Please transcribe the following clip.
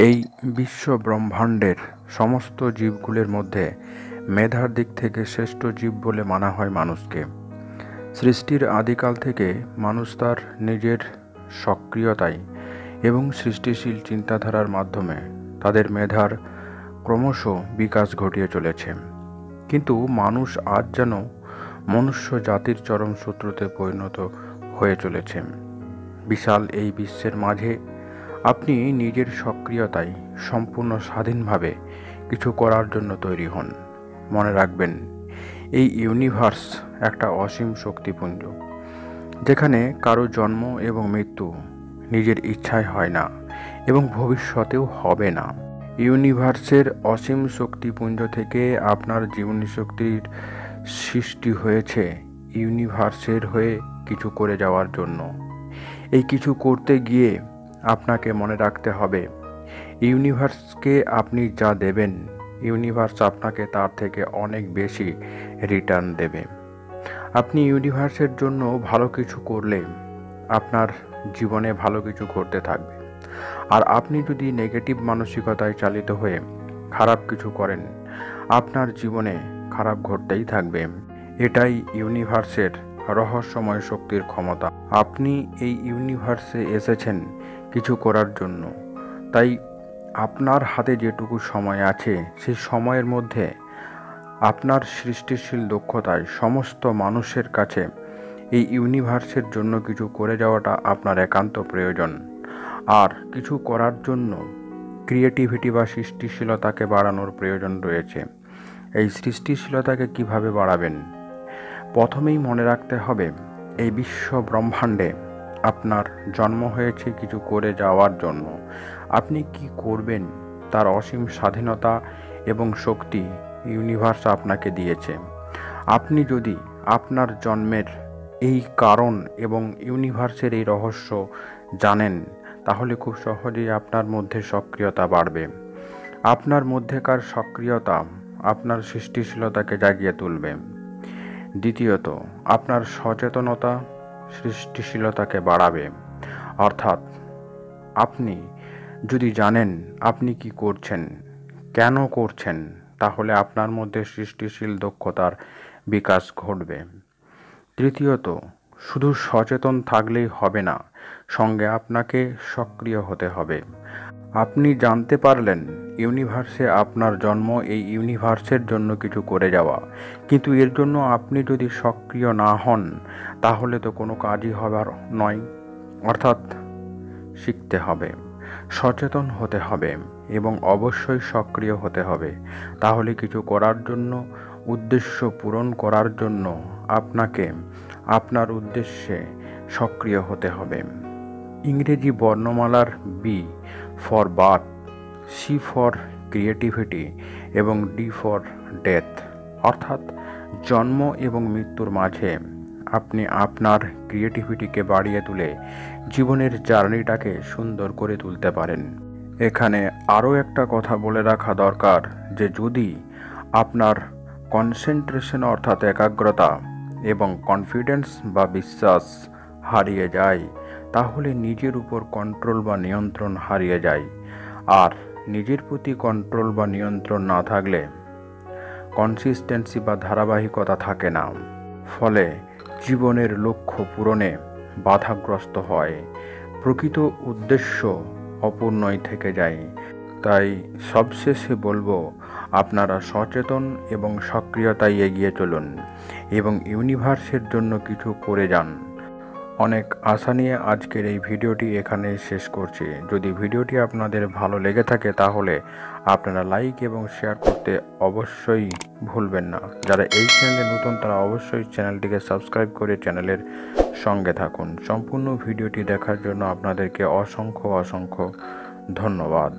এই বিশ্ব ব্রহ্মাণ্ডের সমস্ত জীবগুলির মধ্যে মেধার দিক থেকে শ্রেষ্ঠ জীব বলে মানা হয় মানুষকে। সৃষ্টির আদিকাল থেকে মানুষ তার নিজের সক্রিয়তায় এবং সৃষ্টিশীল চিন্তাধারার মাধ্যমে তাদের মেধার ক্রমশ বিকাশ ঘটিয়ে চলেছে। কিন্তু মানুষ আজ যেন মনুষ্য জাতির চরম শত্রুতে পরিণত হয়ে চলেছে। বিশাল এই বিশ্বের মাঝে আপনি নিজের সক্রিয়তায় সম্পূর্ণ স্বাধীনভাবে কিছু করার জন্য তৈরি হন। মনে রাখবেন, এই ইউনিভার্স একটা অসীম শক্তিপুঞ্জ, যেখানে কারো জন্ম এবং মৃত্যু নিজের ইচ্ছায় হয় না এবং ভবিষ্যতেও হবে না। ইউনিভার্সের অসীম শক্তিপুঞ্জ থেকে আপনার জীবনী শক্তির সৃষ্টি হয়েছে ইউনিভার্সের হয়ে কিছু করে যাওয়ার জন্য। এই কিছু করতে গিয়ে আপনাকে মনে রাখতে হবে, ইউনিভার্সকে আপনি যা দেবেন, ইউনিভার্স আপনাকে তার থেকে অনেক বেশি রিটার্ন দেবে। আপনি ইউনিভার্সের জন্য ভালো কিছু করলে আপনার জীবনে ভালো কিছু ঘটতে থাকবে। আর আপনি যদি নেগেটিভ মানসিকতায় চালিত হয়ে খারাপ কিছু করেন, আপনার জীবনে খারাপ ঘটতেই থাকবে। এটাই ইউনিভার্সের রহস্যময় শক্তির ক্ষমতা। আপনি এই ইউনিভার্সে এসেছেন কিছু করার জন্য, তাই আপনার হাতে যেটুকু সময় আছে সেই সময়ের মধ্যে আপনার সৃষ্টিশীল দক্ষতায় সমস্ত মানুষের কাছে এই ইউনিভার্সের জন্য কিছু করে যাওয়াটা আপনার একান্ত প্রয়োজন। আর কিছু করার জন্য ক্রিয়েটিভিটি বা সৃষ্টিশীলতাকে বাড়ানোর প্রয়োজন রয়েছে। এই সৃষ্টিশীলতাকে কিভাবে বাড়াবেন? প্রথমেই মনে রাখতে হবে, এই বিশ্ব ব্রহ্মাণ্ডে আপনার জন্ম হয়েছে কিছু করে যাওয়ার জন্য। আপনি কি করবেন তার অসীম স্বাধীনতা এবং শক্তি ইউনিভার্স আপনাকে দিয়েছে। আপনি যদি আপনার জন্মের এই কারণ এবং ইউনিভার্সের এই রহস্য জানেন, তাহলে খুব সহজেই আপনার মধ্যে সক্রিয়তা বাড়বে। আপনার মধ্যেকার সক্রিয়তা আপনার সৃষ্টিশীলতাকে জাগিয়ে তুলবে। দ্বিতীয়ত, আপনার সচেতনতা সৃষ্টিশীলতাকে বাড়াবে। অর্থাৎ আপনি যদি জানেন আপনি কি করছেন, কেন করছেন, তাহলে আপনার মধ্যে সৃষ্টিশীল দক্ষতার বিকাশ ঘটবে। তৃতীয়ত, শুধু সচেতন থাকলেই হবে না, সঙ্গে আপনাকে সক্রিয় হতে হবে। আপনি জানতে পারলেন ইউনিভার্সে আপনার জন্ম এই ইউনিভার্সের জন্য কিছু করে যাওয়া, কিন্তু এর জন্য আপনি যদি সক্রিয় না হন, তাহলে তো কোনো কাজই হবার নয়। অর্থাৎ শিখতে হবে, সচেতন হতে হবে এবং অবশ্যই সক্রিয় হতে হবে। তাহলে কিছু করার জন্য, উদ্দেশ্য পূরণ করার জন্য আপনাকে আপনার উদ্দেশ্যে সক্রিয় হতে হবে। ইংরেজি বর্ণমালার B for birth, C for creativity এবং ডি ফর ডেথ, অর্থাৎ জন্ম এবং মৃত্যুর মাঝে আপনি আপনার ক্রিয়েটিভিটিকে বাড়িয়ে তুলে জীবনের জার্নিটাকে সুন্দর করে তুলতে পারেন। এখানে আরও একটা কথা বলে রাখা দরকার, যে যদি আপনার কনসেন্ট্রেশন অর্থাৎ একাগ্রতা এবং কনফিডেন্স বা বিশ্বাস হারিয়ে যায়, তাহলে নিজের উপর কন্ট্রোল বা নিয়ন্ত্রণ হারিয়ে যায়। আর নিজের প্রতি কন্ট্রোল বা নিয়ন্ত্রণ না থাকলে কনসিস্টেন্সি বা ধারাবাহিকতা থাকে না। ফলে জীবনের লক্ষ্য পূরণে বাধাগ্রস্ত হয়, প্রকৃত উদ্দেশ্য অপূর্ণই থেকে যায়। তাই সবশেষে বলবো, আপনারা সচেতন এবং সক্রিয়তায় এগিয়ে চলুন এবং ইউনিভার্সের জন্য কিছু করে যান। অনেক আশা নিয়ে আজকের এই ভিডিওটি এখানে শেষ করছি। যদি ভিডিওটি আপনাদের ভালো লেগে থাকে, তাহলে আপনারা লাইক এবং শেয়ার করতে অবশ্যই ভুলবেন না। যারা এই চ্যানেলে নতুন, তারা অবশ্যই চ্যানেলটিকে সাবস্ক্রাইব করে চ্যানেলের সঙ্গে থাকুন। সম্পূর্ণ ভিডিওটি দেখার জন্য আপনাদেরকে অসংখ্য ধন্যবাদ।